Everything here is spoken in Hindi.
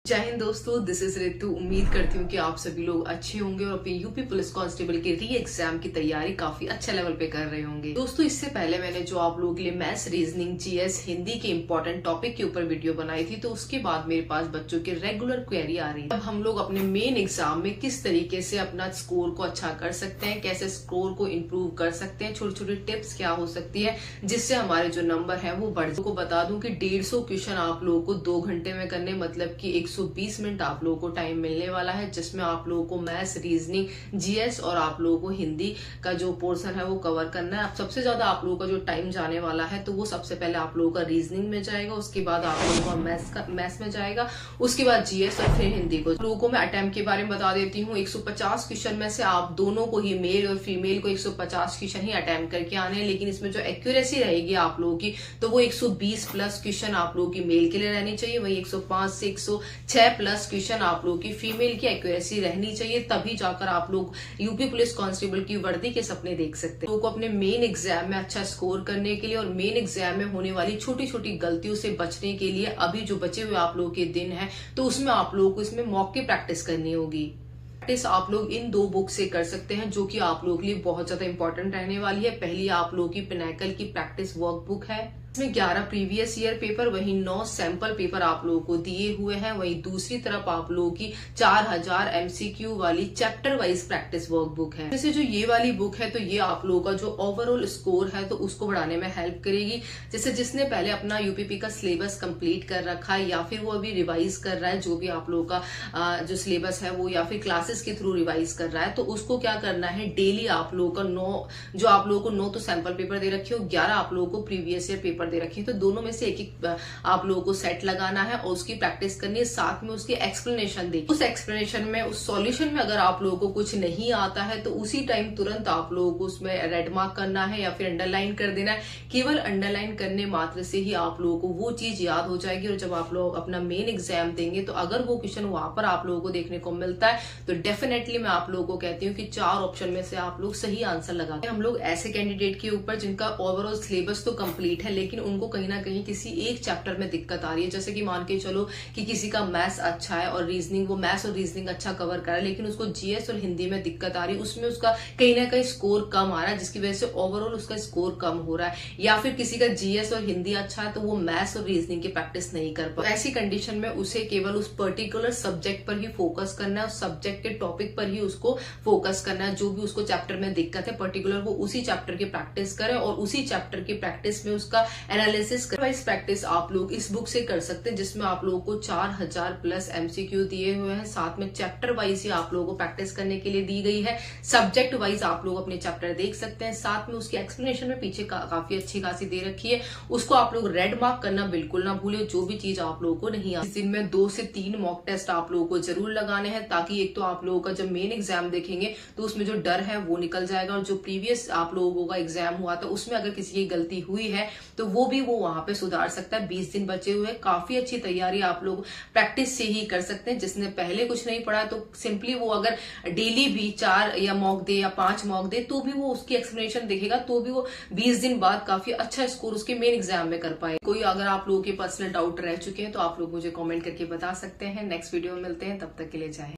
जय हिंद दोस्तों, दिस इज रितु। उम्मीद करती हूँ कि आप सभी लोग अच्छे होंगे और अपनी यूपी पुलिस कांस्टेबल के री एग्जाम की तैयारी काफी अच्छे लेवल पे कर रहे होंगे। दोस्तों, इससे पहले मैंने जो आप लोगों के लिए मैथ्स, रीजनिंग, जीएस, हिंदी के इंपॉर्टेंट टॉपिक के ऊपर वीडियो बनाई थी, तो उसके बाद मेरे पास बच्चों की रेगुलर क्वेरी आ रही है। अब हम लोग अपने मेन एग्जाम में किस तरीके से अपना स्कोर को अच्छा कर सकते हैं, कैसे स्कोर को इम्प्रूव कर सकते हैं, छोटी छोटी टिप्स क्या हो सकती है जिससे हमारे जो नंबर है वो बढ़। को बता दूं कि 150 क्वेश्चन आप लोगों को 2 घंटे में करने, मतलब कि 120 मिनट आप लोगों को टाइम मिलने वाला है, जिसमें आप लोगों को मैथ्स, रीजनिंग, जीएस और आप लोगों को हिंदी का जो पोर्शन है वो कवर करना है। अब सबसे ज्यादा आप लोगों का जो टाइम जाने वाला है तो वो सबसे पहले आप लोगों का रीजनिंग में जाएगा, उसके बाद आप लोगों का मैथ्स में जाएगा, उसके बाद जीएस और फिर हिंदी को। लोगों को मैं अटेम्प्ट के बारे में बता देती हूँ। 150 क्वेश्चन में से आप दोनों को ही, मेल और फीमेल को 150 क्वेश्चन ही अटेम्प्ट करके आने हैं, लेकिन इसमें जो एक्यूरेसी रहेगी आप लोगों की तो वो 120 प्लस क्वेश्चन आप लोगों की मेल के लिए रहनी चाहिए, वही 105 से 106 प्लस क्वेश्चन आप लोगों की फीमेल की एक्यूरेसी रहनी चाहिए। तभी जाकर आप लोग यूपी पुलिस कांस्टेबल की वर्दी के सपने देख सकते हैं। लोगों को अपने मेन एग्जाम में अच्छा स्कोर करने के लिए और मेन एग्जाम में होने वाली छोटी छोटी गलतियों से बचने के लिए अभी जो बचे हुए आप लोगों के दिन है तो उसमें आप लोगों को इसमें मॉक की प्रैक्टिस करनी होगी। प्रैक्टिस आप लोग इन 2 बुक से कर सकते हैं जो कि आप लोगों के लिए बहुत ज्यादा इंपॉर्टेंट रहने वाली है। पहली आप लोगों की पिनैकल की प्रैक्टिस वर्कबुक है, इसमें 11 प्रीवियस ईयर पेपर, वही 9 सैंपल पेपर आप लोगों को दिए हुए हैं। वही दूसरी तरफ आप लोगों की 4000 एमसीक्यू वाली चैप्टर वाइज प्रैक्टिस वर्कबुक है। जैसे जो ये वाली बुक है तो ये आप लोगों का जो ओवरऑल स्कोर है तो उसको बढ़ाने में हेल्प करेगी। जैसे जिसने पहले अपना यूपीपी का सिलेबस कंप्लीट कर रखा है या फिर वो अभी रिवाइज कर रहा है, जो भी आप लोगों का जो सिलेबस है वो, या फिर क्लासेस के थ्रू रिवाइज कर रहा है, तो उसको क्या करना है, डेली आप लोगों का 9 तो सैंपल पेपर दे रखे हो, 11 आप लोगों को प्रीवियस ईयर पेपर दे रखी है, तो दोनों में से एक एक आप लोगों को सेट लगाना है और उसकी प्रैक्टिस करनी है। साथ में उसकी एक्सप्लेनेशन देखिए, उस एक्सप्लेनेशन में, उस सॉल्यूशन में अगर आप लोगों को कुछ नहीं आता है तो उसी टाइम तुरंत आप लोगों को उसमें रेड मार्क करना है या फिर अंडरलाइन कर देना है। केवल अंडरलाइन करने मात्र से ही आप लोगों को वो चीज याद हो जाएगी और जब आप लोग अपना मेन एग्जाम देंगे तो अगर वो क्वेश्चन वहां पर आप लोगों को देखने को मिलता है तो डेफिनेटली मैं आप लोगों को कहती हूँ कि 4 ऑप्शन में से आप लोग सही आंसर लगाते हैं। हम लोग ऐसे कैंडिडेट के ऊपर जिनका ओवरऑल सिलेबस तो कंप्लीट है लेकिन उनको कहीं ना कहीं किसी एक चैप्टर में दिक्कत आ रही है। जैसे कि मान के चलो कि किसी का मैथ्स अच्छा है और रीजनिंग, वो मैथ्स और रीजनिंग अच्छा कवर कर रहा है, लेकिन उसको जीएस और हिंदी में दिक्कत आ रही है, उसमें उसका कहीं ना कहीं स्कोर कम आ रहा है, जिसकी वजह से ओवरऑल उसका स्कोर कम हो रहा है। या फिर किसी का जीएस और हिंदी अच्छा है तो वो मैथ्स और रीजनिंग की प्रैक्टिस नहीं कर पा। ऐसी कंडीशन में उसे केवल उस पर्टिकुलर सब्जेक्ट पर ही फोकस करना है, उस सब्जेक्ट के टॉपिक पर ही उसको फोकस करना है। जो भी उसको चैप्टर में दिक्कत है पर्टिकुलर, वो उसी चैप्टर की प्रैक्टिस करे और उसी चैप्टर की प्रैक्टिस में उसका एनालिसिस करे। प्रैक्टिस आप लोग इस बुक से कर सकते हैं जिसमें आप लोगों को 4000 प्लस एमसीक्यू दिए हुए हैं। साथ में चैप्टर वाइज ही आप लोगों को प्रैक्टिस करने के लिए दी गई है। सब्जेक्ट वाइज आप लोग अपने चैप्टर देख सकते हैं, साथ में उसकी एक्सप्लेनेशन में पीछे काफी अच्छी खासी दे रखी है, उसको आप लोग रेड मार्क करना बिल्कुल ना भूले, जो भी चीज आप लोगों को नहीं आती। इस दिन में 2 से 3 मॉक टेस्ट आप लोगों को जरूर लगाने हैं, ताकि एक तो आप लोगों का जब मेन एग्जाम देखेंगे तो उसमें जो डर है वो निकल जाएगा और जो प्रीवियस आप लोगों का एग्जाम हुआ था उसमें अगर किसी की गलती हुई है तो वो भी वो वहां पे सुधार सकता है। 20 दिन बचे हुए, काफी अच्छी तैयारी आप लोग प्रैक्टिस से ही कर सकते हैं। जिसने पहले कुछ नहीं पढ़ा तो सिंपली वो अगर डेली भी 4 या मॉक दे या 5 मॉक दे तो भी वो उसकी एक्सप्लेनेशन देखेगा, तो भी वो 20 दिन बाद काफी अच्छा स्कोर उसके मेन एग्जाम में कर पाए। कोई अगर आप लोगों के पर्सनल डाउट रह चुके हैं तो आप लोग मुझे कमेंट करके बता सकते हैं। नेक्स्ट वीडियो में मिलते हैं, तब तक के लिए जय हिंद।